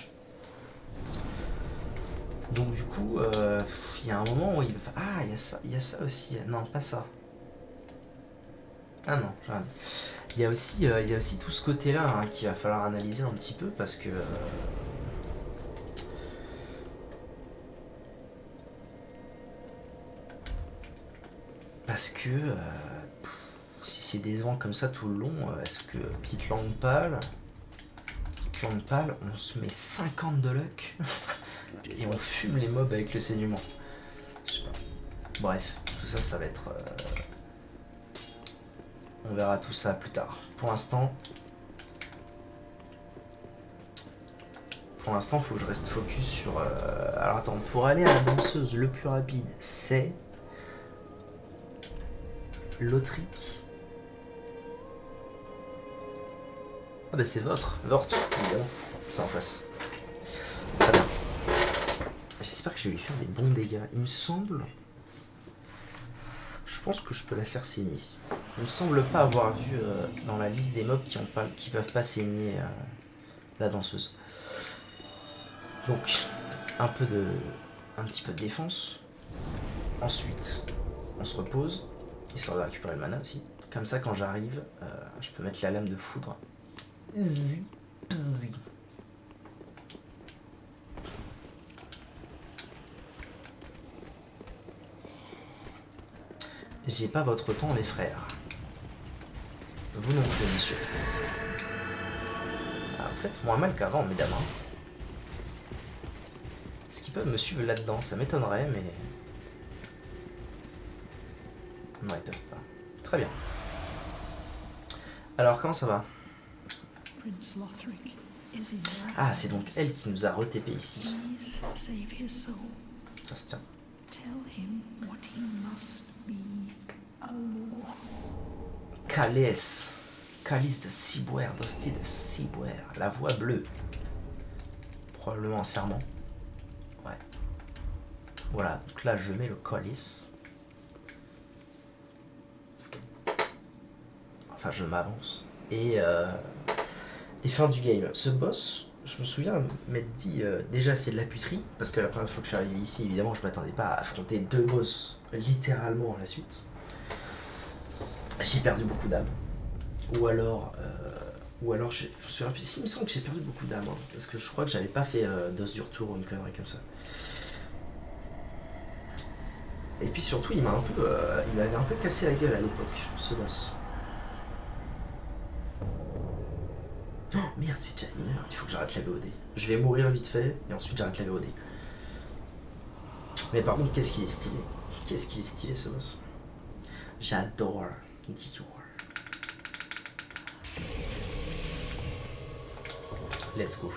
Donc, du coup, il y a un moment où il va... Ah, il y a ça aussi. Non, pas ça. Ah non, regardez. Il y a aussi tout ce côté-là hein, qu'il va falloir analyser un petit peu parce que... si c'est des vents comme ça tout le long, est-ce que petite langue pâle, on se met 50 de luck et on fume les mobs avec le saignement. Je sais pas. Bref, tout ça, ça va être... On verra tout ça plus tard. Pour l'instant, il faut que je reste focus sur... Alors attends, pour aller à la danseuse, le plus rapide, c'est... Lothric. Ah bah c'est Vort, évidemment. C'est en face. Très bien. J'espère que je vais lui faire des bons dégâts. Il me semble... Je pense que je peux la faire saigner. Il me semble pas avoir vu dans la liste des mobs qui peuvent pas saigner la danseuse. Donc, un petit peu de défense. Ensuite, on se repose, histoire de récupérer le mana aussi. Comme ça, quand j'arrive, je peux mettre la lame de foudre. J'ai pas votre temps, les frères. Vous non plus, monsieur. Ah, en fait, moins mal qu'avant, mesdames. Hein. Est-ce qu'ils peuvent me suivre là-dedans? Ça m'étonnerait, mais... Non, ils peuvent pas. Très bien. Alors, comment ça va? Ah, c'est donc elle qui nous a re-TP ici. Ça se tient. Calice de Ciboire, d'Hostie de Ciboire. La voix bleue. Probablement un serment. Ouais. Voilà, donc là je mets le calice. Enfin, je m'avance. Et fin du game. Ce boss, je me souviens m'être dit déjà c'est de la puterie, parce que la première fois que je suis arrivé ici, évidemment, je m'attendais pas à affronter deux boss littéralement à la suite. J'ai perdu beaucoup d'âme. Ou alors, Ou alors, je me souviens plus. Si, il me semble que j'ai perdu beaucoup d'âme. Hein, parce que je crois que j'avais pas fait d'os du retour ou une connerie comme ça. Et puis surtout, il m'avait un peu cassé la gueule à l'époque, ce boss. Oh merde, c'est déjà 1 heure, il faut que j'arrête la VOD. Je vais mourir vite fait, et ensuite j'arrête la VOD. Mais par contre, qu'est-ce qu'il est stylé. Qu'est-ce qu'il est stylé ce boss. J'adore Dior. Let's go.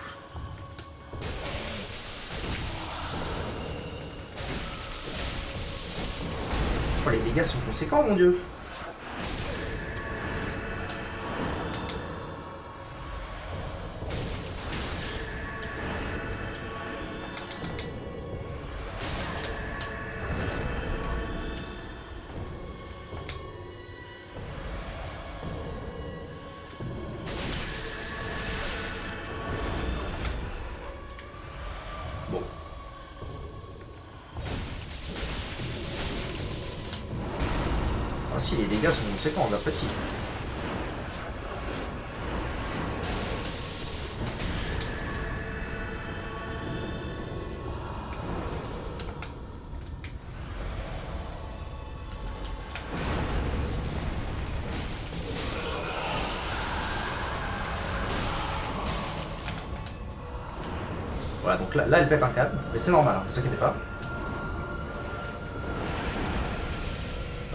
Oh, les dégâts sont conséquents, mon dieu. Bon. Ah si, les dégâts sont conséquents, on apprécie. Voilà, donc là elle pète un câble, mais c'est normal, hein, vous inquiétez pas.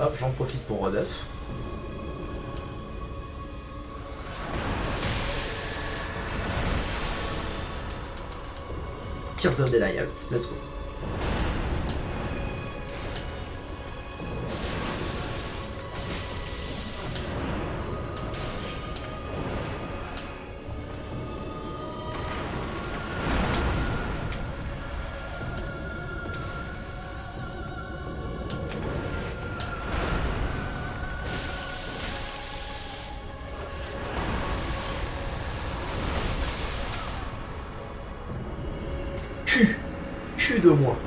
Hop, j'en profite pour rebuff. Tears of Denial, let's go. Cul de moi.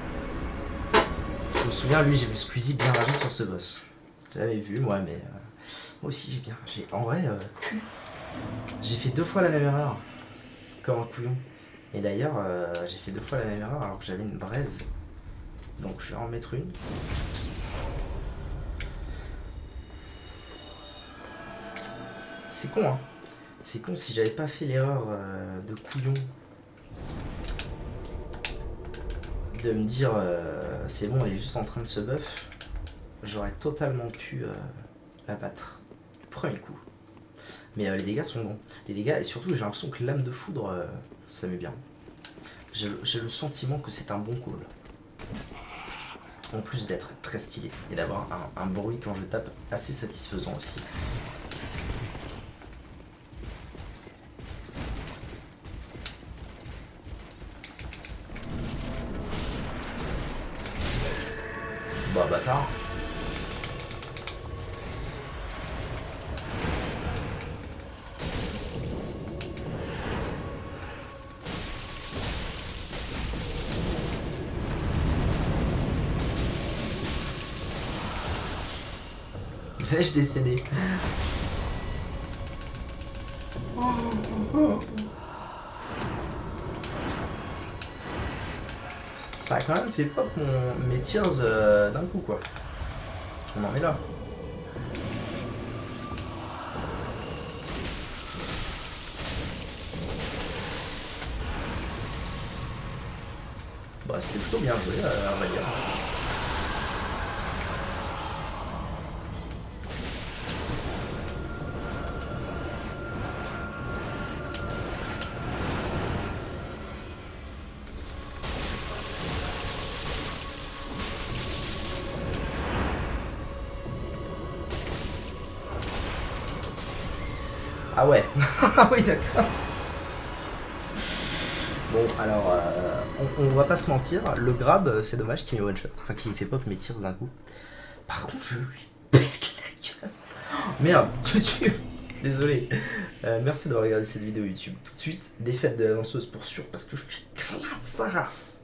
Je me souviens, lui, j'ai vu Squeezie bien rager sur ce boss. J'avais vu, moi, mais moi aussi j'ai bien. En vrai, cul. J'ai fait 2 fois la même erreur, comme un couillon. Et d'ailleurs, j'ai fait 2 fois la même erreur alors que j'avais une braise. Donc je vais en mettre une. C'est con, hein. C'est con, si j'avais pas fait l'erreur de couillon de me dire c'est bon, elle est juste en train de se buff, j'aurais totalement pu la battre du premier coup. Mais les dégâts sont bons. Les dégâts, et surtout j'ai l'impression que l'âme de foudre, ça met bien. J'ai le sentiment que c'est un bon call. En plus d'être très stylé et d'avoir un bruit quand je tape assez satisfaisant aussi. Bah bâtard. Vais-je décéder? Ça a quand même fait pop mes tears d'un coup, quoi. On en est là. Bah c'était plutôt bien joué, à vrai dire. Ah ouais. Ah oui, d'accord. Bon, alors, on va pas se mentir, le grab, c'est dommage qu'il m'ait one shot. Enfin, qu'il fait pop mes tirs d'un coup. Par contre, je lui pète la gueule. Oh, merde, YouTube. Désolé. Merci d'avoir regardé cette vidéo YouTube. Tout de suite, défaite de la danseuse pour sûr, parce que je suis classe sa race.